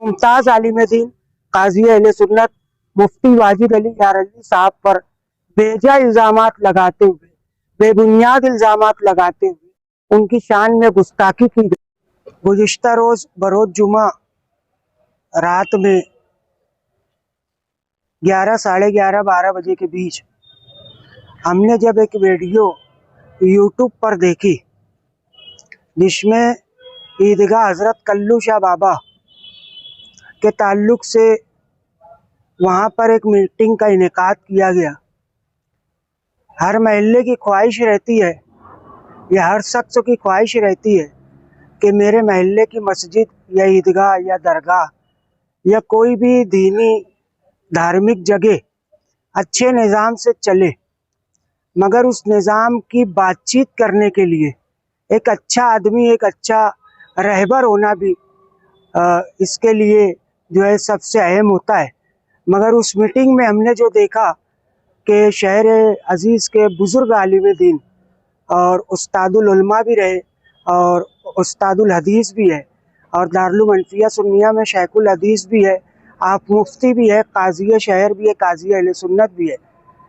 मुमताज आलिम दीन काजी अहले सुन्नत मुफ्ती वाजिद अली यारली साहब पर बेजा इल्जामात लगाते हुए, बेबुनियाद इल्जामात लगाते हुए उनकी शान में गुस्ताखी की गई। गुज़िश्ता रोज बरोज जुमा रात में 11, साढ़े 11, 12 बजे के बीच हमने जब एक वीडियो यूट्यूब पर देखी जिसमें ईदगाह हज़रत कल्लू शाह बाबा के ताल्लुक़ से वहाँ पर एक मीटिंग का इनेकाद किया गया। हर महल्ले की ख्वाहिश रहती है या हर शख्स की ख्वाहिश रहती है कि मेरे महल्ले की मस्जिद या ईदगाह या दरगाह या कोई भी दीनी धार्मिक जगह अच्छे निज़ाम से चले, मगर उस निज़ाम की बातचीत करने के लिए एक अच्छा आदमी, एक अच्छा रहबर होना भी इसके लिए जो है सबसे अहम होता है। मगर उस मीटिंग में हमने जो देखा कि शहर अज़ीज़ के बुज़ुर्ग आलिम दीन और उस्तादुल उलमा भी रहे और उस्तादुल हदीस भी है और दारुल मनफिया सुन्निया में शेखुल हदीस भी है, आप मुफ्ती भी है, काजी शहर भी है, काजी अहले सुन्नत भी है।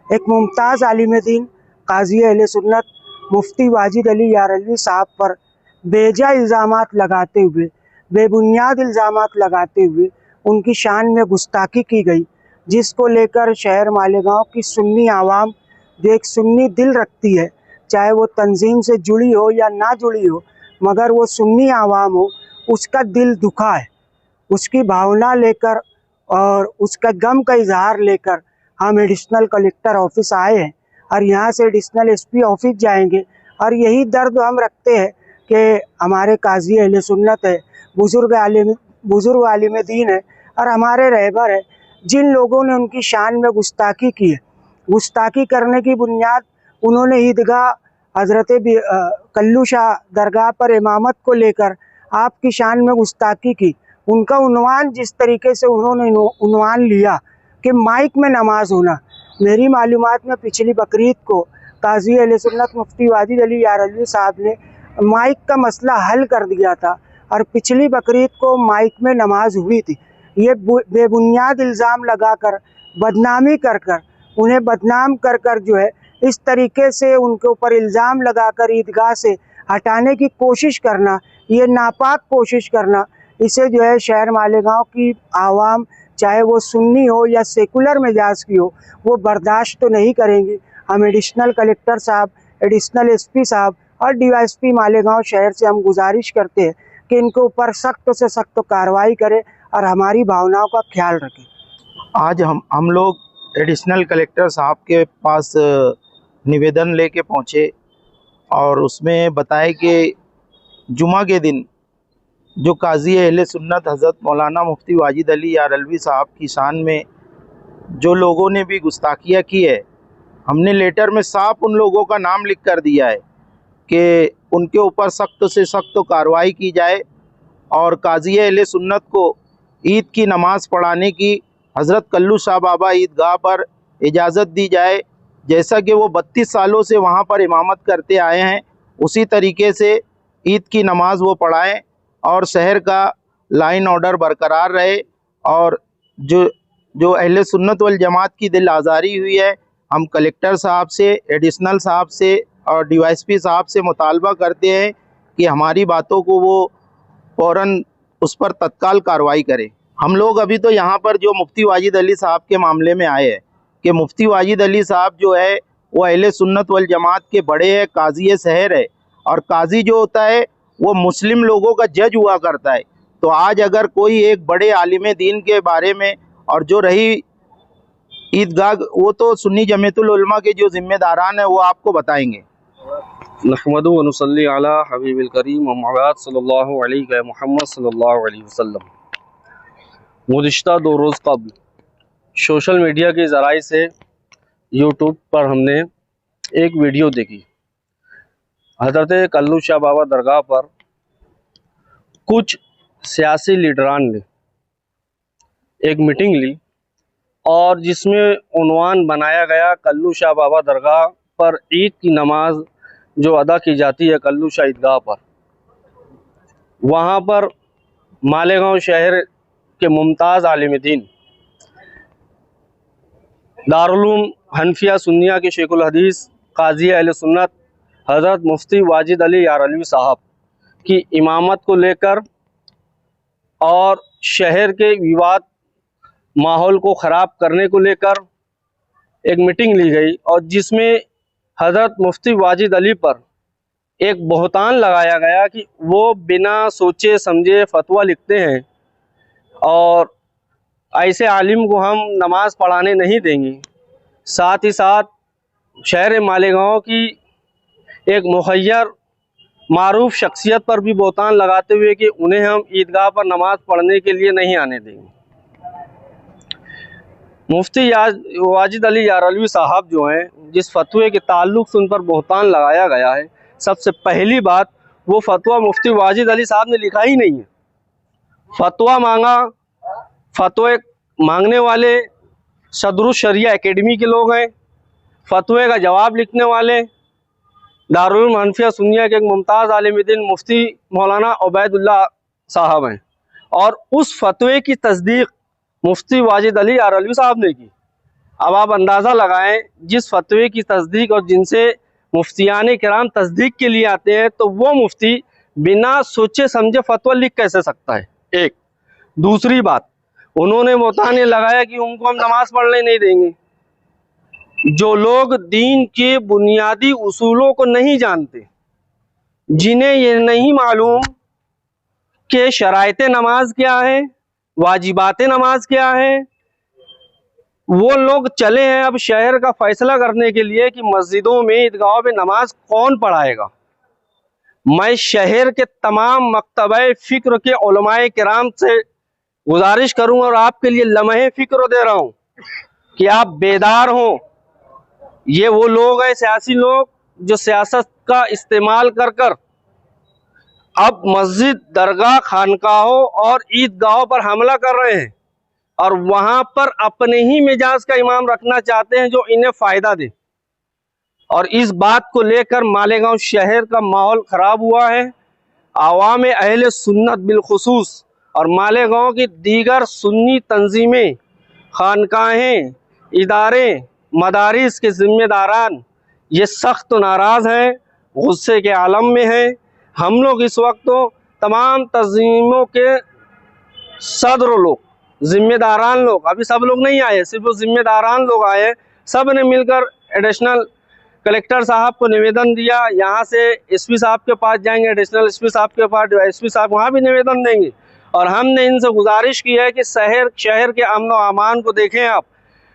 एक मुमताज़ आलिम दीन काजी अहले सुन्नत मुफ्ती वाजिद अली यारली साहब पर बेजा इल्ज़ामात लगाते हुए, बेबुनियाद इल्ज़ामात लगाते हुए उनकी शान में गुस्ताखी की गई, जिसको लेकर शहर मालेगांव की सुन्नी आवाम जो एक सुन्नी दिल रखती है, चाहे वो तंजीम से जुड़ी हो या ना जुड़ी हो, मगर वो सुन्नी आवाम हो, उसका दिल दुखा है। उसकी भावना लेकर और उसका गम का इजहार लेकर हम एडिशनल कलेक्टर ऑफिस आए हैं और यहाँ से एडिशनल एसपी ऑफिस जाएंगे और यही दर्द हम रखते हैं कि हमारे काजी अहले सुन्नत है, बुज़ुर्ग आलिम दीन है और हमारे रहबर है, जिन लोगों ने उनकी शान में गुस्ताखी की है। गुस्ताखी करने की बुनियाद उन्होंने ईदगाह हज़रत कल्लू शाह दरगाह पर इमामत को लेकर आपकी शान में गुस्ताखी की। उनका उन्वान जिस तरीके से उन्होंने उन्वान लिया कि माइक में नमाज होना, मेरी मालूमात में पिछली बकरीद को काजी अहले सुन्नत मुफ्ती वाजिद अली यारली साहब ने माइक का मसला हल कर दिया था और पिछली बकरीद को माइक में नमाज हुई थी। ये बेबुनियाद इल्ज़ाम लगाकर बदनामी कर कर उन्हें बदनाम कर कर जो है इस तरीके से उनके ऊपर इल्ज़ाम लगाकर ईदगाह से हटाने की कोशिश करना, ये नापाक कोशिश करना, इसे जो है शहर मालेगांव की आवाम, चाहे वो सुन्नी हो या सेकुलर मिजाज की हो, वो बर्दाश्त तो नहीं करेंगी। हम एडिशनल कलेक्टर साहब, एडिशनल एसपी साहब और डीवाईएसपी मालेगांव शहर से हम गुजारिश करते हैं कि इनके ऊपर सख्त से सख्त कार्रवाई करें और हमारी भावनाओं का ख्याल रखें। आज हम लोग एडिशनल कलेक्टर साहब के पास निवेदन लेके पहुँचे और उसमें बताए कि जुमा के दिन जो काजी अहले सुन्नत हज़रत मौलाना मुफ्ती वाजिद अली यारलवी साहब की शान में जो लोगों ने भी गुस्ताखियाँ की है, हमने लेटर में साफ उन लोगों का नाम लिख कर दिया है कि उनके ऊपर सख्त से सख्त कार्रवाई की जाए और काजी अहले सुन्नत को ईद की नमाज़ पढ़ाने की हज़रत कल्लू शाह बाबा ईदगाह पर इजाज़त दी जाए। जैसा कि वो 32 सालों से वहाँ पर इमामत करते आए हैं, उसी तरीके से ईद की नमाज़ वो पढ़ाएं और शहर का लाइन ऑर्डर बरकरार रहे। और जो अहले सुन्नत वल जमात की दिल आज़ारी हुई है, हम कलेक्टर साहब से, एडिशनल साहब से और डीवाईएसपी साहब से मुतालबा करते हैं कि हमारी बातों को वो फ़ौरन उस पर तत्काल कार्रवाई करें। हम लोग अभी तो यहाँ पर जो मुफ्ती वाजिद अली साहब के मामले में आए हैं कि मुफ्ती वाजिद अली साहब जो है वो अहले सुन्नत वल जमात के बड़े हैं, काजी शहर है और काजी जो होता है वो मुस्लिम लोगों का जज हुआ करता है। तो आज अगर कोई एक बड़े आलिम दीन के बारे में, और जो रही ईदगाह, वो तो सुन्नी जमीयतुल उलमा के जो जिम्मेदारान हैं वो आपको बताएंगे। नहमदु व नुसल्ली अला हबीबिल करीम अम्मा बाद सल्लल्लाहु अलैहि मुहम्मद सल्लल्लाहु अलैहि वसल्लम। गुज़िश्ता 2 रोज़ कबल सोशल मीडिया के ज़राए से यूट्यूब पर हमने एक वीडियो देखी। हज़रत कल्लू शाह बाबा दरगाह पर कुछ सियासी लीडरान ने एक मीटिंग ली और जिसमें उन्वान बनाया गया कल्लू शाह बाबा दरगाह पर ईद की नमाज जो अदा की जाती है कल्लू शाह ईदगाह पर, वहाँ पर मालेगांव शहर के मुमताज़ आलिम दीन, दारुल उलूम हनफिया सुन्निया के शेखुल हदीस काजी अहले सुन्नत हज़रत मुफ्ती वाजिद अली यारलवी साहब की इमामत को लेकर और शहर के विवाद माहौल को ख़राब करने को लेकर एक मीटिंग ली गई और जिसमें हज़रत मुफ्ती वाजिद अली पर एक बहतान लगाया गया कि वो बिना सोचे समझे फतवा लिखते हैं और ऐसे आलिम को हम नमाज़ पढ़ाने नहीं देंगे। साथ ही साथ शहर मालेगांव की एक मुखय्यर मारूफ शख्सियत पर भी बहतान लगाते हुए कि उन्हें हम ईदगाह पर नमाज़ पढ़ने के लिए नहीं आने देंगे। मुफ्ती वाजिद अली यारलवी साहब जो हैं, जिस फतवे के ताल्लुक़ से उन पर बहतान लगाया गया है, सबसे पहली बात वो फतवा मुफ्ती वाजिद अली साहब ने लिखा ही नहीं है। फतवा मांगा, फतवे मांगने वाले सदरुस शरिया एकेडमी के लोग हैं। फतवे का जवाब लिखने वाले दारुल उलूम हनफिया सुन्निया के एक मुमताज़ आलिम दीन मुफ्ती मौलाना उबैदुल्लाह साहब हैं और उस फतवे की तस्दीक मुफ्ती वाजिद अली यारलवी साहब ने की। अब आप अंदाज़ा लगाएं, जिस फतवे की तस्दीक और जिनसे मुफ्तियान किराम तस्दीक के लिए आते हैं, तो वो मुफ्ती बिना सोचे समझे फतवा लिख कैसे सकता है। एक दूसरी बात, उन्होंने बहतान ये लगाया कि उनको हम नमाज पढ़ने नहीं देंगे। जो लोग दीन के बुनियादी उसूलों को नहीं जानते, जिन्हें ये नहीं मालूम कि शराइत नमाज क्या है, वाजिबात नमाज क्या है, वो लोग चले हैं अब शहर का फैसला करने के लिए कि मस्जिदों में ईदगाहों में नमाज कौन पढ़ाएगा। मैं शहर के तमाम मकतबे फ़िक्र के उलमाए किराम से गुजारिश करूंगा और आपके लिए लम्हे फ़िक्र दे रहा हूं कि आप बेदार हों। ये वो लोग हैं, सियासी लोग, जो सियासत का इस्तेमाल कर कर अब मस्जिद, दरगाह, खानकाहों और ईदगाहों पर हमला कर रहे हैं और वहां पर अपने ही मिजाज का इमाम रखना चाहते हैं जो इन्हें फ़ायदा दे। और इस बात को लेकर मालेगांव शहर का माहौल ख़राब हुआ है। आवाम अहले सुन्नत बिलखुसूस और मालेगांव की दीगर सुन्नी तंजीमें, खानकाहें, इदारे, मदारिस के ज़िम्मेदारान ये सख्त नाराज़ हैं, गुस्से के आलम में हैं। हम लोग इस वक्त तो तमाम तंजीमों के सदर लोग, ज़िम्मेदारान लोग, अभी सब लोग नहीं आए, सिर्फ वो ज़िम्मेदारान लोग आए, सब ने मिलकर एडिशनल कलेक्टर साहब को निवेदन दिया। यहाँ से एसपी साहब के पास जाएंगे, एडिशनल एसपी साहब के पास, एसपी साहब वहाँ भी निवेदन देंगे और हमने इनसे गुजारिश की है कि शहर के अमन व अमान को देखें आप।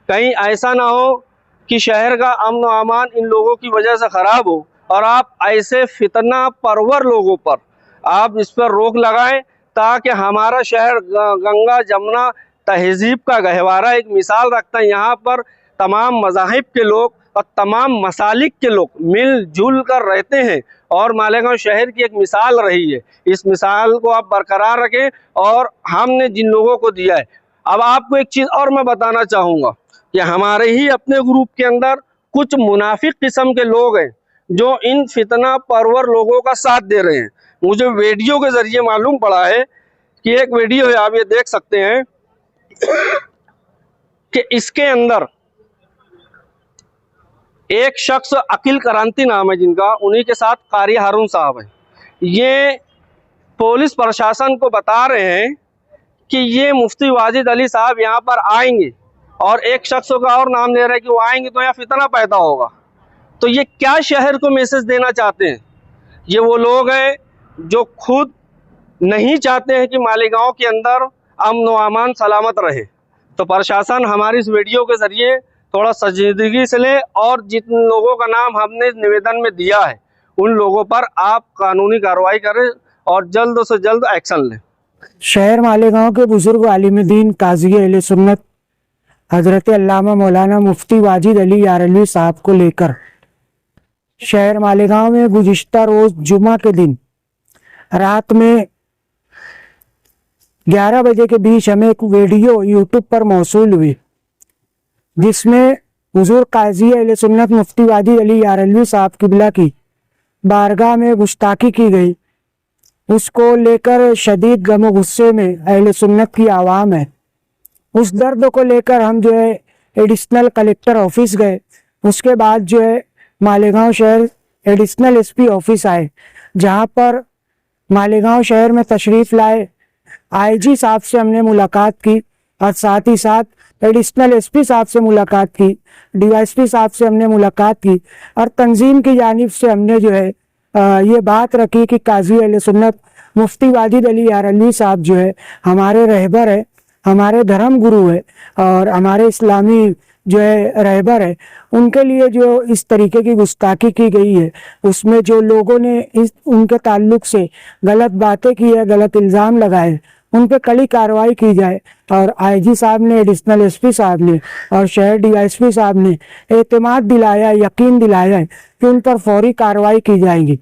कहीं ऐसा ना हो कि शहर का अमन व अमान इन लोगों की वजह से ख़राब हो और आप ऐसे फितना परवर लोगों पर आप इस पर रोक लगाएं ताकि हमारा शहर गंगा जमुना तहजीब का गहवारा एक मिसाल रखता है। यहाँ पर तमाम मज़ाहिब के लोग और तमाम मसालिक के लोग मिलजुल कर रहते हैं और मालेगांव शहर की एक मिसाल रही है। इस मिसाल को आप बरकरार रखें और हमने जिन लोगों को दिया है। अब आपको एक चीज़ और मैं बताना चाहूँगा कि हमारे ही अपने ग्रुप के अंदर कुछ मुनाफिक किस्म के लोग हैं जो इन फितना परवर लोगों का साथ दे रहे हैं। मुझे वीडियो के ज़रिए मालूम पड़ा है कि एक वीडियो है, आप ये देख सकते हैं कि इसके अंदर एक शख्स अकील क्रांति नाम है जिनका, उन्हीं के साथ कारी हारून साहब हैं। ये पुलिस प्रशासन को बता रहे हैं कि ये मुफ्ती वाजिद अली साहब यहाँ पर आएंगे और एक शख्स का और नाम ले रहे हैं कि वो आएंगे तो यहाँ फितना पैदा होगा। तो ये क्या शहर को मैसेज देना चाहते हैं? ये वो लोग हैं जो खुद नहीं चाहते हैं कि मालेगांव के अंदर अमन व अमान सलामत रहे। तो प्रशासन हमारी इस वीडियो के ज़रिए थोड़ा संजीदगी से ले और जिन लोगों का नाम हमने निवेदन में दिया है उन लोगों पर आप कानूनी कार्रवाई करें और जल्द से जल्द एक्शन लें। शहर मालेगांव के बुजुर्ग आलिम दीन काजी अहले सुन्नत हजरत अल्लामा मौलाना मुफ्ती वाजिद अली यारलवी साहब को लेकर शहर मालेगांव में गुज़िश्ता रोज जुमा के दिन रात में 11 बजे के बीच हमें एक वीडियो यूट्यूब पर मौसूल हुई जिसमें हुजूर काजी अहले सुन्नत मुफ्ती वाजिद अली यारलवी साहब किबला की बारगाह में गुस्ताखी की गई। उसको लेकर शदीद गम गुस्से में अहले सुन्नत की आवाम है। उस दर्द को लेकर हम जो है एडिशनल कलेक्टर ऑफिस गए। उसके बाद जो है मालेगांव शहर एडिशनल एसपी ऑफिस आए, जहां पर मालेगांव शहर में तशरीफ़ लाए आईजी साहब से हमने मुलाकात की और साथ ही साथ एडिशनल एसपी साहब से मुलाकात की, डीवाईएसपी साहब से हमने मुलाकात की और तंजीम की जानिब से हमने जो है ये बात रखी कि काजी अहले सुन्नत मुफ्ती वाजिद अली यार अली साहब जो है हमारे रहबर है, हमारे धर्म गुरु है और हमारे इस्लामी जो है रहबर है। उनके लिए जो इस तरीके की गुस्ताखी की गई है, उसमें जो लोगों ने इस उनके ताल्लुक से गलत बातें की है, गलत इल्ज़ाम लगाए, उन पे कड़ी कार्रवाई की जाए। और आईजी साहब ने, एडिशनल एसपी साहब ने और शहर डीवाईएसपी साहब ने एतमाद दिलाया, यकीन दिलाया है कि उन पर फौरी कार्रवाई की जाएगी।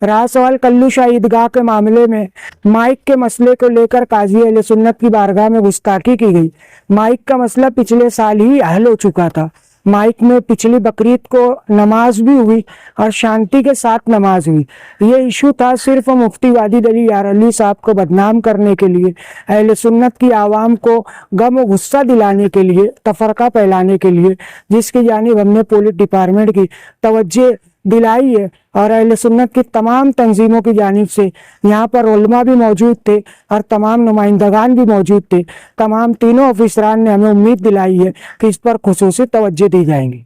रहा सवाल कल्लू शाह ईदगाह के मामले में, माइक के मसले को लेकर काजी अहले सुन्नत की बारगाह में गुस्ताखी की गई। माइक का मसला पिछले साल ही हल हो चुका था। माइक में पिछली बकरीद को नमाज भी हुई और शांति के साथ नमाज हुई। ये इशू था सिर्फ मुफ्ती वाजिद अली यार अली साहब को बदनाम करने के लिए, अहले सुन्नत की आवाम को गम और गुस्सा दिलाने के लिए, तफरका फैलाने के लिए, जिसकी जानिब हमने पुलिस डिपार्टमेंट की तवज्जो दिलाई है। और अहले सुन्नत की तमाम तंजीमों की जानिब से यहाँ पर उलमा भी मौजूद थे और तमाम नुमाइंदगान भी मौजूद थे। तमाम तीनों ऑफिसरान ने हमें उम्मीद दिलाई है कि इस पर खुसूसी तवज्जो दी जाएंगी।